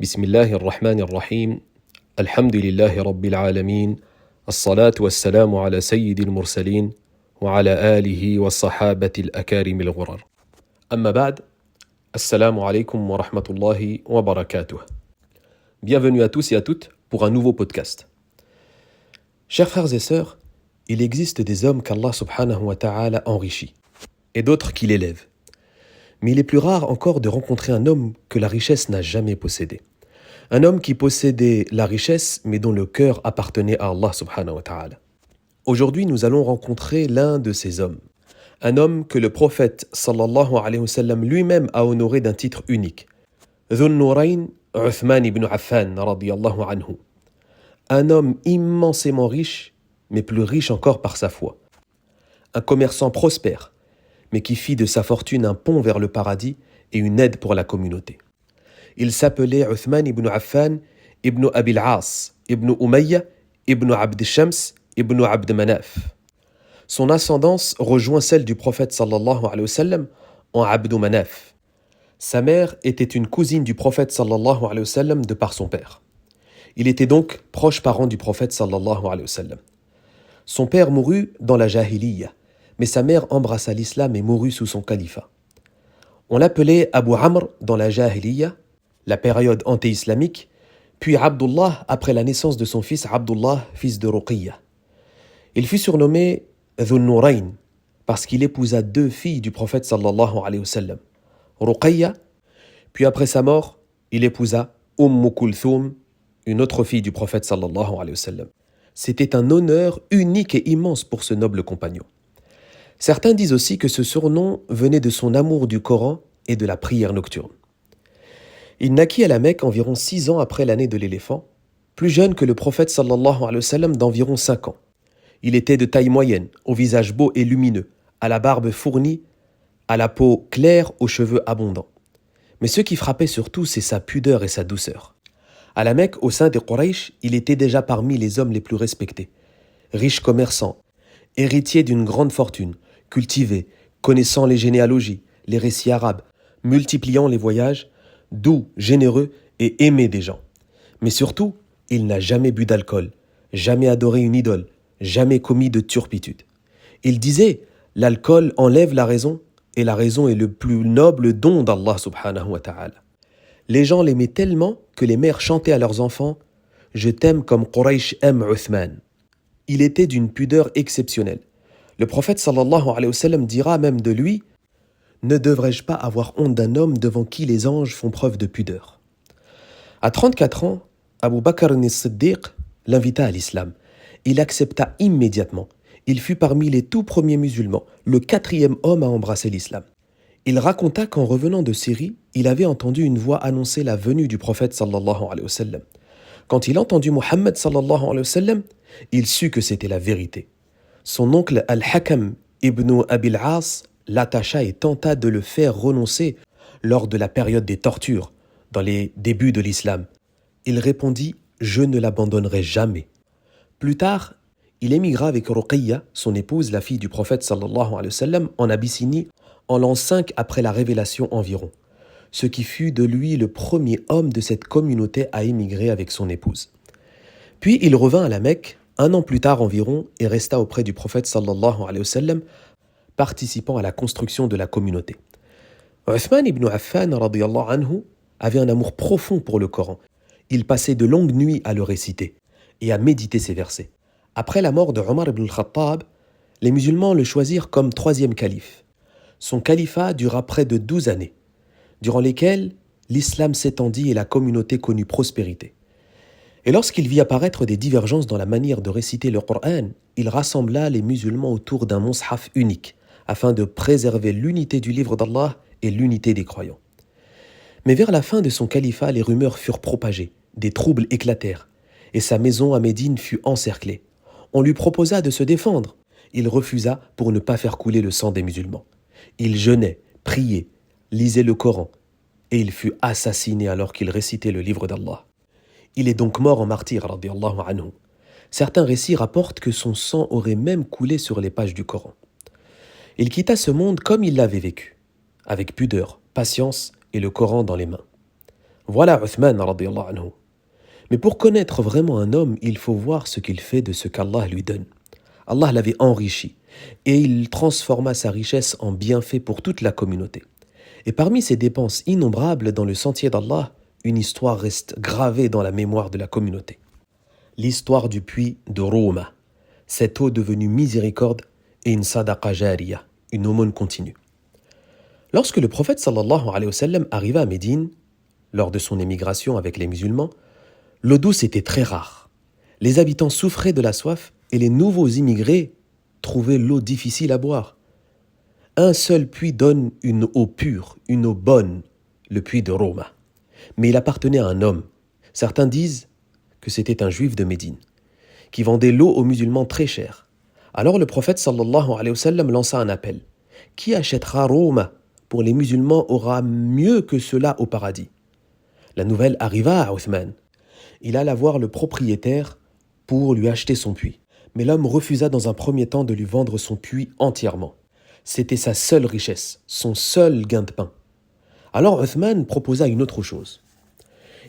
بسم الله الرحمن الرحيم الحمد لله رب العالمين الصلاة والسلام على سيد المرسلين وعلى آله والصحابة الأكارم الغرر أما بعد السلام عليكم ورحمة الله وبركاته. Bienvenue à tous et à toutes pour un nouveau podcast. Chers frères et sœurs, il existe des hommes qu'Allah subhanahu wa ta'ala enrichit et d'autres qu'il élève. Mais il est plus rare encore de rencontrer un homme que la richesse n'a jamais possédé. Un homme qui possédait la richesse mais dont le cœur appartenait à Allah subhanahu wa ta'ala. Aujourd'hui, nous allons rencontrer l'un de ces hommes. Un homme que le prophète sallallahu alayhi wa sallam lui-même a honoré d'un titre unique. Dhun Nurayn Uthman ibn Affan radiyallahu anhu. Un homme immensément riche, mais plus riche encore par sa foi. Un commerçant prospère, mais qui fit de sa fortune un pont vers le paradis et une aide pour la communauté. Il s'appelait Uthman ibn Affan ibn Abil As, ibn Umayya, ibn Abd Shams, ibn Abd Manaf. Son ascendance rejoint celle du prophète sallallahu alayhi wa sallam en Abd Manaf. Sa mère était une cousine du prophète sallallahu alayhi wa sallam de par son père. Il était donc proche parent du prophète sallallahu alayhi wa sallam. Son père mourut dans la Jahiliya, mais sa mère embrassa l'islam et mourut sous son califat. On l'appelait Abu Amr dans la Jahiliya, la période anté-islamique, puis Abdullah après la naissance de son fils Abdullah, fils de Ruqiyya. Il fut surnommé Dhun Nurayn parce qu'il épousa deux filles du prophète sallallahu alayhi wa sallam, Ruqiyya, puis après sa mort, il épousa Kulthum, une autre fille du prophète sallallahu alayhi wa sallam. C'était un honneur unique et immense pour ce noble compagnon. Certains disent aussi que ce surnom venait de son amour du Coran et de la prière nocturne. Il naquit à la Mecque environ 6 ans après l'année de l'éléphant, plus jeune que le prophète sallallahu alayhi wa sallam d'environ 5 ans. Il était de taille moyenne, au visage beau et lumineux, à la barbe fournie, à la peau claire, aux cheveux abondants. Mais ce qui frappait surtout, c'est sa pudeur et sa douceur. À la Mecque, au sein des Quraysh, il était déjà parmi les hommes les plus respectés. Riche commerçant, héritier d'une grande fortune, cultivé, connaissant les généalogies, les récits arabes, multipliant les voyages, doux, généreux et aimé des gens. Mais surtout, il n'a jamais bu d'alcool, jamais adoré une idole, jamais commis de turpitude. Il disait, l'alcool enlève la raison, et la raison est le plus noble don d'Allah subhanahu wa ta'ala. Les gens l'aimaient tellement que les mères chantaient à leurs enfants « Je t'aime comme Quraysh aime Uthman ». Il était d'une pudeur exceptionnelle. Le prophète sallallahu alayhi wa sallam dira même de lui « Ne devrais-je pas avoir honte d'un homme devant qui les anges font preuve de pudeur ?» À 34 ans, Abu Bakr as-Siddiq l'invita à l'islam. Il accepta immédiatement. Il fut parmi les tout premiers musulmans, le 4e homme à embrasser l'islam. Il raconta qu'en revenant de Syrie, il avait entendu une voix annoncer la venue du prophète sallallahu alayhi wa sallam. Quand il entendit Muhammad sallallahu alayhi wa sallam, il sut que c'était la vérité. Son oncle Al-Hakam ibn Abil As l'attacha et tenta de le faire renoncer lors de la période des tortures, dans les débuts de l'islam. Il répondit « Je ne l'abandonnerai jamais ». Plus tard, il émigra avec Ruqiyya, son épouse, la fille du prophète sallallahu alayhi wa sallam, en Abyssinie, en l'an 5 après la révélation environ, ce qui fut de lui le premier homme de cette communauté à émigrer avec son épouse. Puis il revint à la Mecque, 1 an plus tard environ, et resta auprès du prophète sallallahu alayhi wa sallam, participant à la construction de la communauté. Uthman ibn Affan radiyallahu anhu avait un amour profond pour le Coran. Il passait de longues nuits à le réciter et à méditer ses versets. Après la mort de Omar ibn al-Khattab, les musulmans le choisirent comme 3e calife. Son califat dura près de 12 années, durant lesquelles l'islam s'étendit et la communauté connut prospérité. Et lorsqu'il vit apparaître des divergences dans la manière de réciter le Coran, il rassembla les musulmans autour d'un mushaf unique, afin de préserver l'unité du livre d'Allah et l'unité des croyants. Mais vers la fin de son califat, les rumeurs furent propagées, des troubles éclatèrent, et sa maison à Médine fut encerclée. On lui proposa de se défendre. Il refusa pour ne pas faire couler le sang des musulmans. Il jeûnait, priait, lisait le Coran, et il fut assassiné alors qu'il récitait le livre d'Allah. Il est donc mort en martyr, radiyallahu anhu. Certains récits rapportent que son sang aurait même coulé sur les pages du Coran. Il quitta ce monde comme il l'avait vécu, avec pudeur, patience et le Coran dans les mains. Voilà Uthman radiyallahu anhu. Mais pour connaître vraiment un homme, il faut voir ce qu'il fait de ce qu'Allah lui donne. Allah l'avait enrichi et il transforma sa richesse en bienfait pour toute la communauté. Et parmi ces dépenses innombrables dans le sentier d'Allah, une histoire reste gravée dans la mémoire de la communauté. L'histoire du puits de Rouma, cette eau devenue miséricorde et une sadaqa jariya, une aumône continue. Lorsque le prophète sallallahu alayhi wa sallam arriva à Médine, lors de son émigration avec les musulmans, l'eau douce était très rare. Les habitants souffraient de la soif et les nouveaux immigrés trouvaient l'eau difficile à boire. Un seul puits donne une eau pure, une eau bonne, le puits de Rouma. Mais il appartenait à un homme. Certains disent que c'était un juif de Médine, qui vendait l'eau aux musulmans très cher. Alors le prophète sallallahu alayhi wa sallam lança un appel. Qui achètera Rouma pour les musulmans aura mieux que cela au paradis. La nouvelle arriva à Uthman. Il alla voir le propriétaire pour lui acheter son puits. Mais l'homme refusa dans un premier temps de lui vendre son puits entièrement. C'était sa seule richesse, son seul gain de pain. Alors Uthman proposa une autre chose.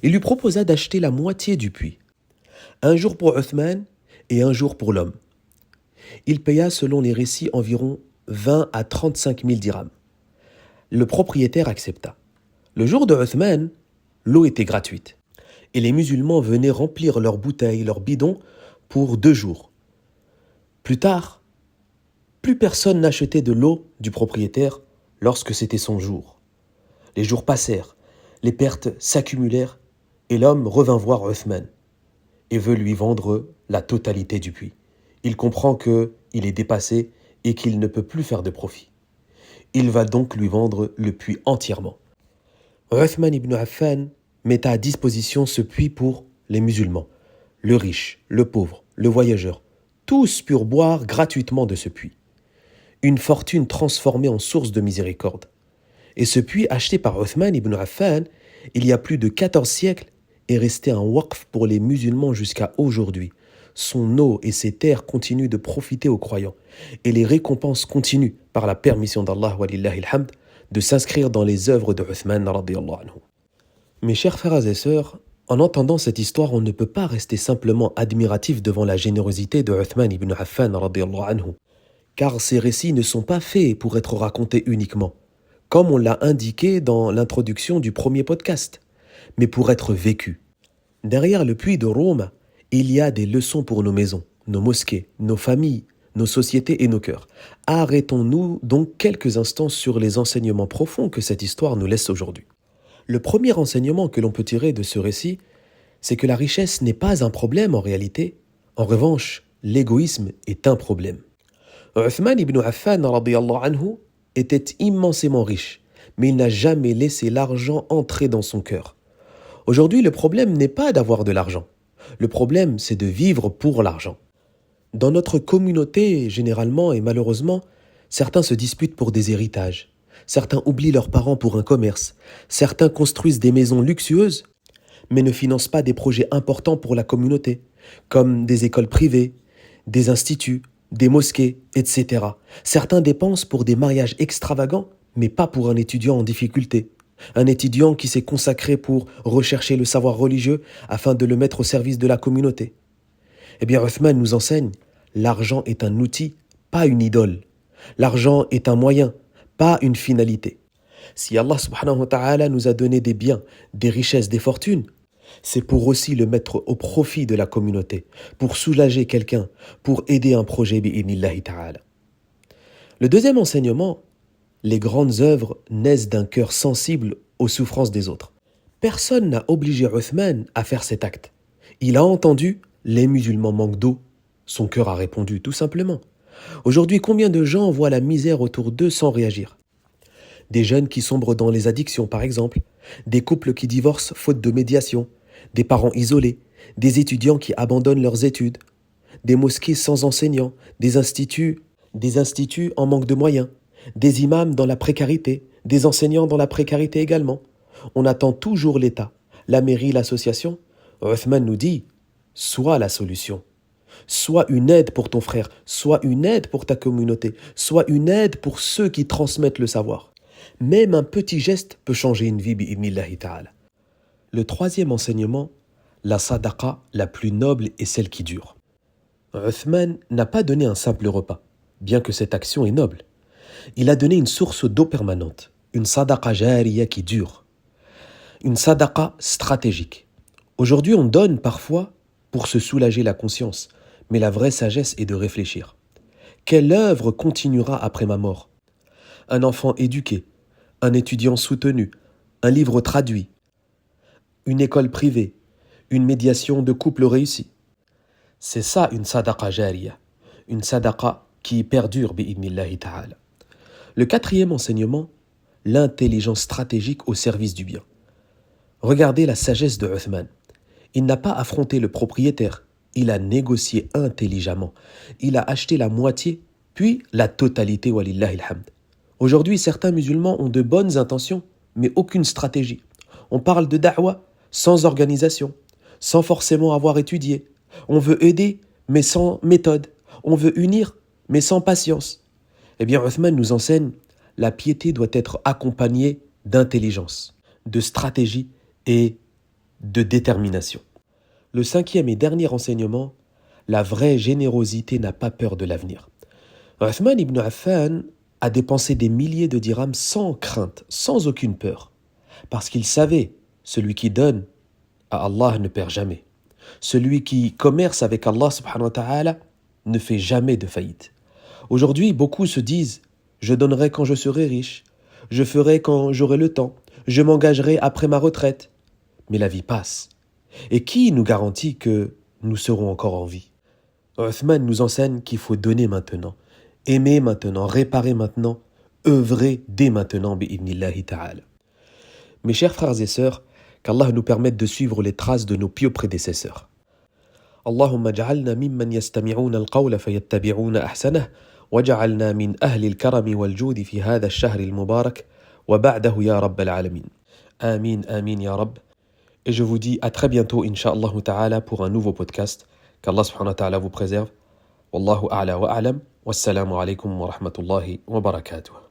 Il lui proposa d'acheter la moitié du puits. Un jour pour Uthman et un jour pour l'homme. Il paya selon les récits environ 20 à 35 000 dirhams. Le propriétaire accepta. Le jour de Uthman, l'eau était gratuite. Et les musulmans venaient remplir leurs bouteilles, leurs bidons pour 2 jours. Plus tard, plus personne n'achetait de l'eau du propriétaire lorsque c'était son jour. Les jours passèrent, les pertes s'accumulèrent et l'homme revint voir Uthman et veut lui vendre la totalité du puits. Il comprend qu'il est dépassé et qu'il ne peut plus faire de profit. Il va donc lui vendre le puits entièrement. Uthman ibn Affan met à disposition ce puits pour les musulmans, le riche, le pauvre, le voyageur. Tous purent boire gratuitement de ce puits. Une fortune transformée en source de miséricorde. Et ce puits acheté par Uthman ibn Affan, il y a plus de 14 siècles, est resté un waqf pour les musulmans jusqu'à aujourd'hui. Son eau et ses terres continuent de profiter aux croyants. Et les récompenses continuent, par la permission d'Allah walillahi alhamd, de s'inscrire dans les œuvres de Uthman radiyallahu anhu. Mes chers frères et sœurs, en entendant cette histoire, on ne peut pas rester simplement admiratif devant la générosité de Uthman ibn Affan radiyallahu anhu. Car ces récits ne sont pas faits pour être racontés uniquement, comme on l'a indiqué dans l'introduction du premier podcast, mais pour être vécus. Derrière le puits de Rome, il y a des leçons pour nos maisons, nos mosquées, nos familles, nos sociétés et nos cœurs. Arrêtons-nous donc quelques instants sur les enseignements profonds que cette histoire nous laisse aujourd'hui. Le premier enseignement que l'on peut tirer de ce récit, c'est que la richesse n'est pas un problème en réalité. En revanche, l'égoïsme est un problème. Uthman ibn Affan radiyallahu anhu était immensément riche, mais il n'a jamais laissé l'argent entrer dans son cœur. Aujourd'hui, le problème n'est pas d'avoir de l'argent. Le problème, c'est de vivre pour l'argent. Dans notre communauté, généralement et malheureusement, certains se disputent pour des héritages. Certains oublient leurs parents pour un commerce. Certains construisent des maisons luxueuses, mais ne financent pas des projets importants pour la communauté, comme des écoles privées, des instituts, des mosquées, etc. Certains dépensent pour des mariages extravagants, mais pas pour un étudiant en difficulté. Un étudiant qui s'est consacré pour rechercher le savoir religieux afin de le mettre au service de la communauté. Eh bien, Uthman nous enseigne, l'argent est un outil, pas une idole. L'argent est un moyen, pas une finalité. Si Allah subhanahu wa ta'ala nous a donné des biens, des richesses, des fortunes, c'est pour aussi le mettre au profit de la communauté, pour soulager quelqu'un, pour aider un projet bi'idhnillahi ta'ala. Le deuxième enseignement, les grandes œuvres naissent d'un cœur sensible aux souffrances des autres. Personne n'a obligé Uthman à faire cet acte. Il a entendu, les musulmans manquent d'eau. Son cœur a répondu, tout simplement. Aujourd'hui, combien de gens voient la misère autour d'eux sans réagir ? Des jeunes qui sombrent dans les addictions, par exemple, des couples qui divorcent faute de médiation, des parents isolés, des étudiants qui abandonnent leurs études, des mosquées sans enseignants, des instituts en manque de moyens, des imams dans la précarité, des enseignants dans la précarité également. On attend toujours l'État, la mairie, l'association. Uthman nous dit, sois la solution. Sois une aide pour ton frère, sois une aide pour ta communauté, sois une aide pour ceux qui transmettent le savoir. Même un petit geste peut changer une vie bi'idhnillahi ta'ala. Le troisième enseignement, la sadaqa la plus noble est celle qui dure. Uthman n'a pas donné un simple repas, bien que cette action est noble. Il a donné une source d'eau permanente, une sadaqa jariya qui dure, une sadaqa stratégique. Aujourd'hui, on donne parfois pour se soulager la conscience, mais la vraie sagesse est de réfléchir. Quelle œuvre continuera après ma mort? Un enfant éduqué, un étudiant soutenu, un livre traduit, une école privée, une médiation de couple réussie. C'est ça une sadaqa jariya, une sadaqa qui perdure bi'idnillahi ta'ala. Le quatrième enseignement, l'intelligence stratégique au service du bien. Regardez la sagesse de Uthman. Il n'a pas affronté le propriétaire, il a négocié intelligemment. Il a acheté la moitié, puis la totalité, walillahi alhamd. Aujourd'hui, certains musulmans ont de bonnes intentions, mais aucune stratégie. On parle de da'wa sans organisation, sans forcément avoir étudié. On veut aider, mais sans méthode. On veut unir, mais sans patience. Eh bien, Uthman nous enseigne, la piété doit être accompagnée d'intelligence, de stratégie et de détermination. Le cinquième et dernier enseignement, la vraie générosité n'a pas peur de l'avenir. Uthman ibn Affan a dépensé des milliers de dirhams sans crainte, sans aucune peur, parce qu'il savait, celui qui donne à Allah ne perd jamais. Celui qui commerce avec Allah subhanahu wa ta'ala ne fait jamais de faillite. Aujourd'hui, beaucoup se disent « Je donnerai quand je serai riche, je ferai quand j'aurai le temps, je m'engagerai après ma retraite. » Mais la vie passe. Et qui nous garantit que nous serons encore en vie? Uthman nous enseigne qu'il faut donner maintenant, aimer maintenant, réparer maintenant, œuvrer dès maintenant, bi'idnillahi ta'ala. Mes chers frères et sœurs, qu'Allah nous permette de suivre les traces de nos pieux prédécesseurs. Allahumma ja'alna mimman yastami'una al-qawla fayattabi'una ahsanah waj'alna min ahli al-karami wal-judi fi hadha ash-shahr al-mubarak wa ba'dahu ya rabbal alamin. Amin, amin ya Rabb. Et je vous dis à très bientôt, incha'Allah ta'ala, pour un nouveau podcast. Qu'Allah subhanahu wa ta'ala vous préserve. Wallahu a'la wa a'lam. Wassalamu alaikum wa rahmatullahi wa barakatuh.